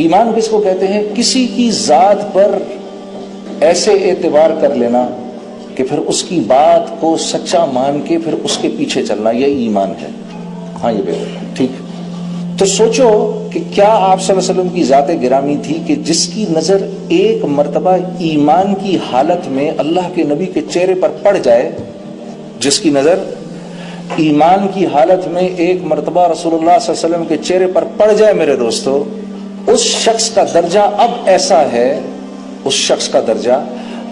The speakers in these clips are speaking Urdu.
ایمان کس کو کہتے ہیں؟ کسی کی ذات پر ایسے اعتبار کر لینا کہ پھر اس کی بات کو سچا مان کے پھر اس کے پیچھے چلنا، یہ ایمان ہے۔ ہاں یہ بات ٹھیک۔ تو سوچو کہ کیا آپ صلی اللہ علیہ وسلم کی ذات گرامی تھی کہ جس کی نظر ایک مرتبہ ایمان کی حالت میں اللہ کے نبی کے چہرے پر پڑ جائے، جس کی نظر ایمان کی حالت میں ایک مرتبہ رسول اللہ صلی اللہ علیہ وسلم کے چہرے پر پڑ جائے میرے دوستو، اس شخص کا درجہ اب ایسا ہے، اس شخص کا درجہ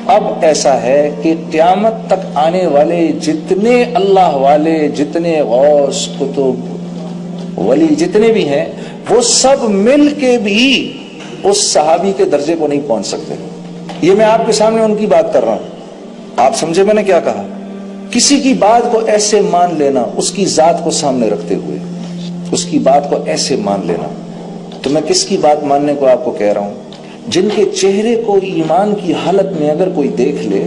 اب ایسا ہے کہ قیامت تک آنے والے جتنے اللہ والے، جتنے غوث، کتب، ولی جتنے بھی ہیں، وہ سب مل کے بھی اس صحابی کے درجے کو نہیں پہنچ سکتے۔ یہ میں آپ کے سامنے ان کی بات کر رہا ہوں، آپ سمجھے میں نے کیا کہا؟ کسی کی بات کو ایسے مان لینا، اس کی ذات کو سامنے رکھتے ہوئے اس کی بات کو ایسے مان لینا۔ تو میں کس کی بات ماننے کو آپ کو کہہ رہا ہوں؟ جن کے چہرے کو ایمان کی حالت میں اگر کوئی دیکھ لے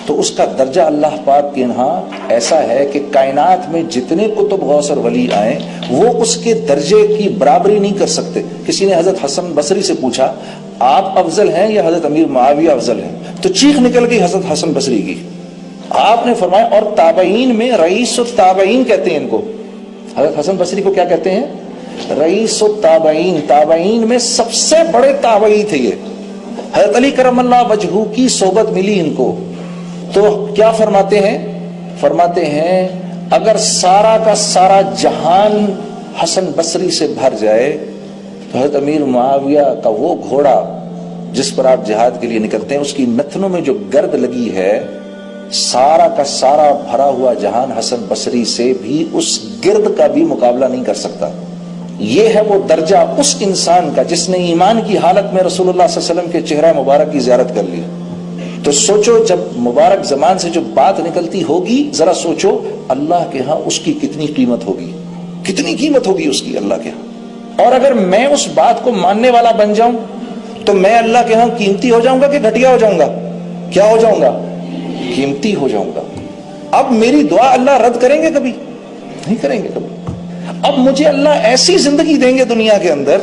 تو اس کا درجہ اللہ پاک کے یہاں ایسا ہے کہ کائنات میں جتنے کتب، غوث اور ولی آئیں وہ اس کے درجے کی برابری نہیں کر سکتے۔ کسی نے حضرت حسن بصری سے پوچھا آپ افضل ہیں یا حضرت امیر معاویہ افضل ہیں؟ تو چیخ نکل گئی حضرت حسن بصری کی۔ آپ نے فرمایا اور تابعین میں رئیس التابعین کہتے ہیں ان کو۔ حضرت حسن بصری کو کیا کہتے ہیں؟ رئیس التابعین، تابعین میں سب سے بڑے تابعی تھے یہ۔ حضرت علی کرم اللہ وجہہ کی صحبت ملی ان کو، تو کیا فرماتے ہیں؟ فرماتے ہیں اگر سارا کا سارا جہان حسن بصری سے بھر جائے تو حضرت امیر معاویہ کا وہ گھوڑا جس پر آپ جہاد کے لیے نکلتے ہیں، اس کی نتنوں میں جو گرد لگی ہے، سارا کا سارا بھرا ہوا جہان حسن بصری سے بھی اس گرد کا بھی مقابلہ نہیں کر سکتا۔ یہ ہے وہ درجہ اس انسان کا جس نے ایمان کی حالت میں رسول اللہ صلی اللہ علیہ وسلم کے چہرہ مبارک کی زیارت کر لی۔ تو سوچو جب مبارک زمان سے جو بات نکلتی ہوگی، ذرا سوچو اللہ کے ہاں اس کی کتنی قیمت ہوگی، کتنی قیمت ہوگی اس کی اللہ کے ہاں۔ اور اگر میں اس بات کو ماننے والا بن جاؤں تو میں اللہ کے ہاں قیمتی ہو جاؤں گا کہ گھٹیا ہو جاؤں گا؟ کیا ہو جاؤں گا؟ قیمتی ہو جاؤں گا۔ اب میری دعا اللہ رد کریں گے؟ کبھی نہیں کریں گے کبھی۔ اب مجھے اللہ ایسی زندگی دیں گے دنیا کے اندر،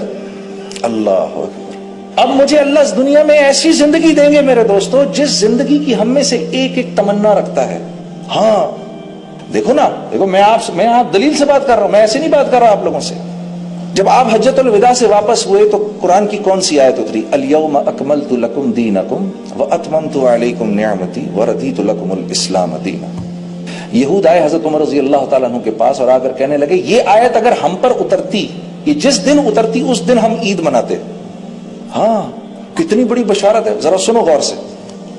اللہ اکبر، اب مجھے اللہ اس دنیا میں ایسی زندگی دیں گے میرے دوستو جس زندگی کی ہم میں سے ایک ایک تمنا رکھتا ہے۔ ہاں دیکھو نا، دیکھو میں آپ دلیل سے بات کر رہا ہوں، میں ایسے نہیں بات کر رہا آپ لوگوں سے۔ جب آپ حجۃ الوداع سے واپس ہوئے تو قرآن کی کون سی آیت اتری؟ الیوم اکملت لکم دینکم واتممت علیکم نعمتی ورضیت لکم الاسلام دینا۔ یہود آئے حضرت عمر رضی اللہ تعالیٰ عنہ کے پاس اور آ کر کہنے لگے یہ آیت اگر ہم پر اترتی، یہ جس دن اترتی اس دن ہم عید مناتے۔ ہاں کتنی بڑی بشارت ہے، ذرا سنو غور سے۔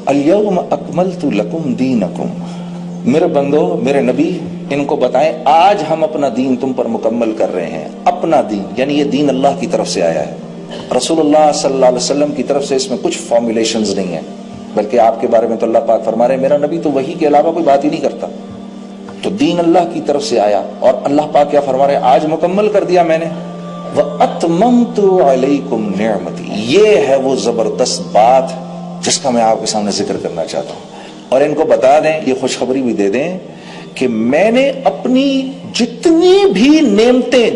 الیوم اکملت لکم دینکم، میرے بندو، میرے نبی ان کو بتائیں آج ہم اپنا دین تم پر مکمل کر رہے ہیں۔ اپنا دین یعنی یہ دین اللہ کی طرف سے آیا ہے، رسول اللہ صلی اللہ علیہ وسلم کی طرف سے اس میں کچھ فارمولیشنز نہیں ہیں، بلکہ آپ کے بارے میں تو اللہ پاک فرما رہے ہیں میرا نبی تو وحی کے علاوہ کوئی بات ہی نہیں کرتا۔ تو دین اللہ کی طرف سے آیا اور اللہ پاک کیا فرما رہے ہیں؟ آج مکمل کر دیا میں نے۔ وَأَتْمَمْتُ عَلَيْكُمْ نِعْمَتِي، یہ ہے وہ زبردست بات جس کا میں آپ کے سامنے ذکر کرنا چاہتا ہوں۔ اور ان کو بتا دیں، یہ خوشخبری بھی دے دیں کہ میں نے اپنی جتنی بھی نعمتیں،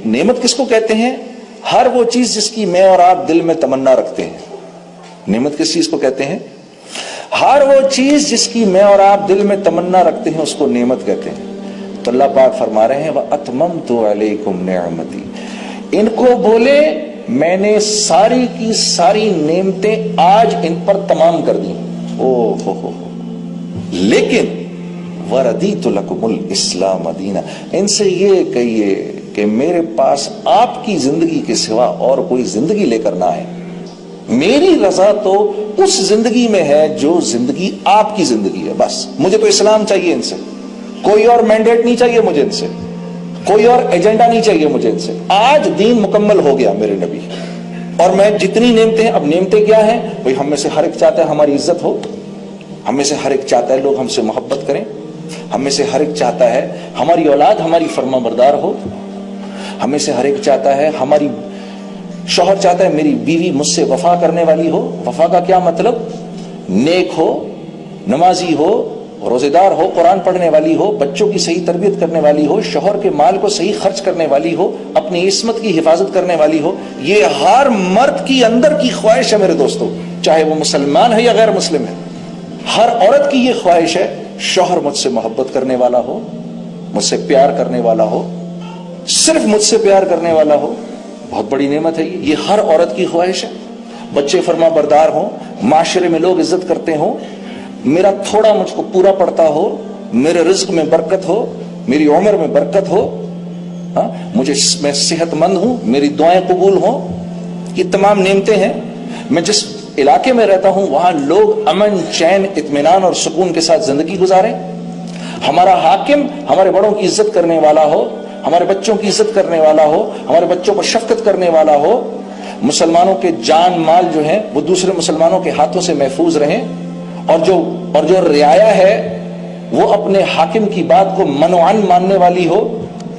نعمت کس کو کہتے ہیں؟ ہر وہ چیز جس کی میں اور آپ دل میں تمنا رکھتے ہیں۔ نعمت کس چیز کو کہتے ہیں؟ ہر وہ چیز جس کی میں اور آپ دل میں تمنا رکھتے ہیں اس کو نعمت کہتے ہیں۔ تو اللہ پاک فرما رہے ہیں وَأَتْمَمْتُ عَلَيْكُمْ نِعْمَتِي، ان کو بولے میں نے ساری کی ساری نعمتیں آج ان پر تمام کر دی۔ لیکن وَرَضِيتُ لَكُمُ الْإِسْلَامَ دِينًا، ان سے یہ کہیے کہ میرے پاس آپ کی زندگی کے سوا اور کوئی زندگی لے کر نہ آئے۔ میری رضا تو اس زندگی میں ہے جو زندگی آپ کی زندگی ہے، بس مجھے تو اسلام چاہیے ان سے، کوئی اور مینڈیٹ نہیں چاہیے مجھے ان سے، کوئی اور ایجنڈا نہیں چاہیے مجھے ان سے۔ آج دین مکمل ہو گیا میرے نبی، اور میں جتنی نعمتیں، اب نعمتیں کیا ہیں بھئی؟ ہم میں سے ہر ایک چاہتا ہے ہماری عزت ہو، ہم میں سے ہر ایک چاہتا ہے لوگ ہم سے محبت کریں، ہم میں سے ہر ایک چاہتا ہے ہماری اولاد ہماری فرما بردار ہو، ہم میں سے ہر ایک چاہتا ہے ہماری شوہر چاہتا ہے میری بیوی مجھ سے وفا کرنے والی ہو۔ وفا کا کیا مطلب؟ نیک ہو، نمازی ہو، روزے دار ہو، قرآن پڑھنے والی ہو، بچوں کی صحیح تربیت کرنے والی ہو، شوہر کے مال کو صحیح خرچ کرنے والی ہو، اپنی عصمت کی حفاظت کرنے والی ہو، یہ ہر مرد کی اندر کی خواہش ہے میرے دوستو، چاہے وہ مسلمان ہے یا غیر مسلم ہے. ہر عورت کی یہ خواہش ہے شوہر مجھ سے محبت کرنے والا ہو، مجھ سے پیار کرنے والا ہو، صرف مجھ سے پیار کرنے والا ہو. بہت بڑی نعمت ہے یہ ہر عورت کی خواہش ہے. بچے فرما بردار ہوں، معاشرے میں لوگ عزت کرتے ہوں، میرا تھوڑا مجھ کو پورا پڑتا ہو، میرے رزق میں برکت ہو، میری عمر میں برکت ہو، میں صحت مند ہوں، میری دعائیں قبول ہوں. یہ تمام نعمتیں ہیں. میں جس علاقے میں رہتا ہوں وہاں لوگ امن، چین، اطمینان اور سکون کے ساتھ زندگی گزاریں. ہمارا حاکم ہمارے بڑوں کی عزت کرنے والا ہو، ہمارے بچوں کی عزت کرنے والا ہو، ہمارے بچوں پر شفقت کرنے والا ہو. مسلمانوں کے جان مال جو ہیں وہ دوسرے مسلمانوں کے ہاتھوں سے محفوظ رہیں. اور جو رعایا ہے وہ اپنے حاکم کی بات کو منوعاً ماننے والی ہو.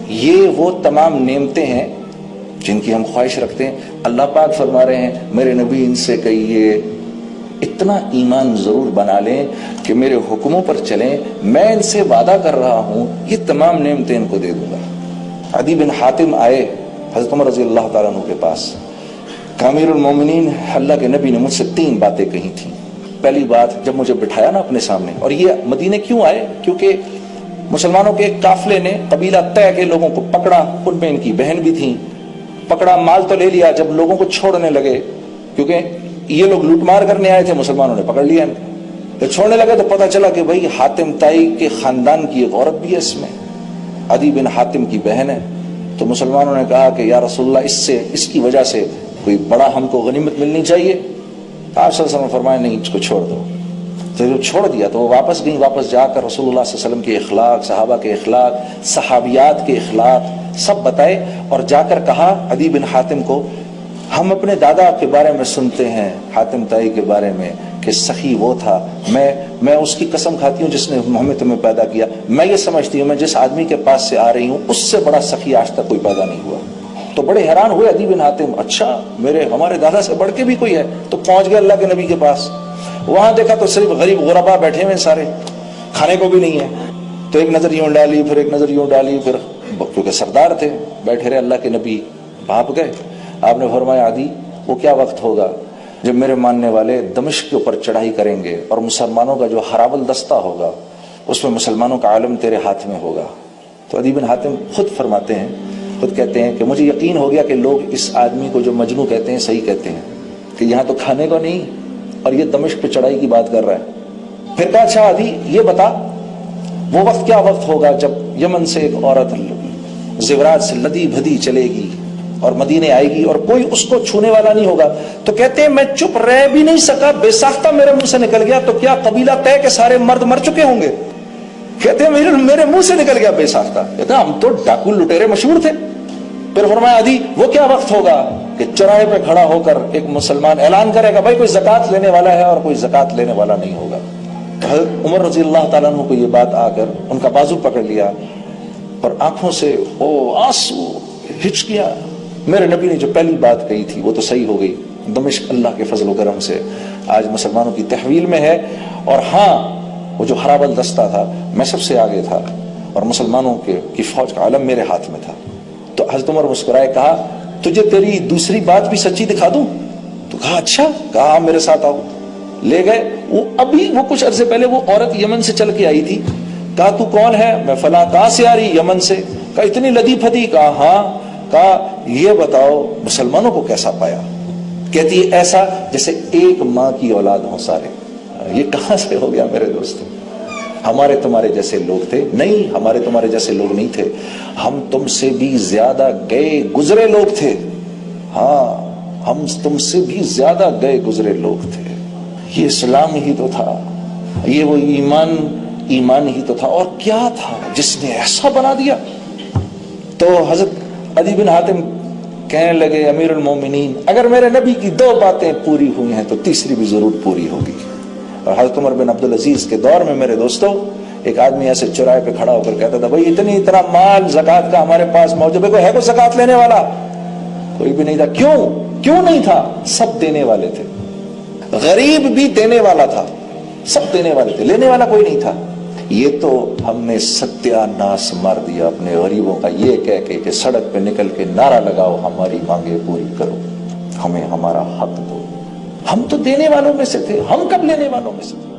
یہ وہ تمام نعمتیں ہیں جن کی ہم خواہش رکھتے ہیں. اللہ پاک فرما رہے ہیں میرے نبی ان سے کہیے اتنا ایمان ضرور بنا لیں کہ میرے حکموں پر چلیں، میں ان سے وعدہ کر رہا ہوں یہ تمام نعمتیں ان کو دے دوں گا. عدی بن حاتم آئے حضرت عمر رضی اللہ تعالیٰ عنہ کے پاس. امیر المومنین، اللہ کے نبی نے مجھ سے 3 باتیں کہی تھیں. پہلی بات، جب مجھے بٹھایا نا اپنے سامنے، اور یہ مدینے کیوں آئے؟ کیونکہ مسلمانوں کے ایک قافلے نے قبیلہ طے کے لوگوں کو پکڑا، ان میں ان کی بہن بھی تھیں. پکڑا، مال تو لے لیا. جب لوگوں کو چھوڑنے لگے، کیونکہ یہ لوگ لوٹ مار کرنے آئے تھے، مسلمانوں نے پکڑ لیا. جب چھوڑنے لگے تو پتہ چلا کہ بھائی حاتم تائی کے خاندان کی ایک عورت بھی ہے اس میں، عدی بن حاتم کی بہن ہے. تو مسلمانوں نے کہا کہ یا رسول اللہ اس کی وجہ سے کوئی بڑا ہم کو غنیمت ملنی چاہیے. آپ صلی اللہ علیہ وسلم فرمائے نہیں، اس کو چھوڑ دو. تو جب چھوڑ دیا تو وہ واپس گئی. واپس جا کر رسول اللہ صلی اللہ علیہ وسلم کے اخلاق، صحابہ کے اخلاق، صحابیات کے اخلاق سب بتائے. اور جا کر کہا عدی بن حاتم کو، ہم اپنے دادا کے بارے میں سنتے ہیں، حاتم تائی کے بارے میں، کہ سخی وہ تھا. میں اس کی قسم کھاتی ہوں جس نے محمد تمہیں پیدا کیا. میں یہ سمجھتی ہوں میں جس آدمی کے پاس سے آ رہی ہوں اس سے بڑا سخی آج تک کوئی پیدا نہیں ہوا. تو بڑے حیران ہوئے عدی بن حاتم، اچھا ہمارے دادا سے بڑھ کے بھی کوئی ہے. تو پہنچ گئے اللہ کے نبی کے پاس. وہاں دیکھا تو صرف غریب غربا بیٹھے ہوئے سارے، کھانے کو بھی نہیں ہے. تو ایک نظر یوں ڈالی، پھر ایک نظر یوں ڈالی، پھر کیونکہ سردار تھے بیٹھے رہے. اللہ کے نبی بھاپ گئے. آپ نے فرمایا عدی وہ کیا وقت ہوگا جب میرے ماننے والے دمشق کے اوپر چڑھائی کریں گے اور مسلمانوں کا جو حرابل دستہ ہوگا اس میں مسلمانوں کا عالم تیرے ہاتھ میں ہوگا. تو عدی بن حاتم خود فرماتے ہیں، خود کہتے ہیں کہ مجھے یقین ہو گیا کہ لوگ اس آدمی کو جو مجنوں کہتے ہیں صحیح کہتے ہیں، کہ یہاں تو کھانے کو نہیں اور یہ دمشق پہ چڑھائی کی بات کر رہا ہے. پھر کہا اچھا عدی یہ بتا وہ وقت کیا وقت ہوگا جب یمن سے ایک عورت زیورات سے لدی بھدی چلے گی اور مدینے آئے گی اور کوئی اس کو چھونے والا نہیں ہوگا. تو کہتے ہیں میں چپ رہ بھی نہیں سکا، بے ساختہ میرے منہ سے نکل گیا. تو کیا قبیلہ طے کے سارے مرد مر چکے ہوں گے؟ کہتے ہیں میرے منہ سے نکل گیا بے ساختہ. کہتے ہیں ہم تو ڈاکو لٹیرے مشہور تھے. پھر فرمایا عدی وہ کیا وقت ہوگا کہ چوراہے پہ کھڑا ہو کر ایک مسلمان اعلان کرے گا بھائی کوئی زکات لینے والا ہے اور کوئی زکات لینے والا نہیں ہوگا. حضرت عمر رضی اللہ تعالیٰ عنہ کو یہ بات آ کر ان کا بازو پکڑ لیا اور آنکھوں سے آنسو ہچ گیا. میرے نبی نے جو پہلی بات کہی تھی وہ تو صحیح ہو گئی. دمشق اللہ کے فضل و کرم سے آج مسلمانوں کی تحویل میں ہے. اور ہاں وہ جو حرابل دستہ تھا میں سب سے آگے تھا اور مسلمانوں کی فوج کا علم میرے ہاتھ میں تھا. تو حضرت عمر مسکرائے، کہا تجھے تیری دوسری بات بھی سچی دکھا دوں؟ تو کہا اچھا. کہا میرے ساتھ آؤ. لے گئے. وہ کچھ عرصے پہلے وہ عورت یمن سے چل کے آئی تھی. کہا تو کون ہے؟ میں فلاں. کہاں سے آ رہی؟ یمن سے. کہا اتنی لدی پھدی؟ کہا ہاں. کہا یہ بتاؤ مسلمانوں کو کیسا پایا؟ کہتی ہے ایسا جیسے ایک ماں کی اولاد ہوں سارے. یہ کہاں سے ہو گیا میرے دوستوں؟ ہمارے تمہارے جیسے لوگ تھے؟ نہیں، ہمارے تمہارے جیسے لوگ نہیں تھے. ہم تم سے بھی زیادہ گئے گزرے لوگ تھے. ہاں ہم تم سے بھی زیادہ گئے گزرے لوگ تھے. یہ اسلام ہی تو تھا، یہ وہ ایمان ہی تو تھا. اور کیا تھا جس نے ایسا بنا دیا؟ تو حضرت عدی بن حاتم کہنے لگے امیر المومنین اگر میرے نبی کی 2 باتیں پوری ہوئی ہیں تو تیسری بھی ضرور پوری ہوگی. اور حضرت عمر بن عبدالعزیز کے دور میں میرے دوستوں ایک آدمی ایسے چوراہے پہ کھڑا ہو کر کہتا تھا بھائی اتنا مال زکات کا ہمارے پاس موجود ہے، کوئی ہے کوئی زکات لینے والا؟ کوئی بھی نہیں تھا. کیوں نہیں تھا؟ سب دینے والے تھے. غریب بھی دینے والا تھا، سب دینے والے تھے، لینے والا کوئی نہیں تھا. یہ تو ہم نے ستیہ ناس مار دیا اپنے غریبوں کا یہ کہہ کے کہ سڑک پہ نکل کے نعرہ لگاؤ ہماری مانگیں پوری کرو، ہمیں ہمارا حق دو۔ ہم تو دینے والوں میں سے تھے، ہم کب لینے والوں میں سے تھے؟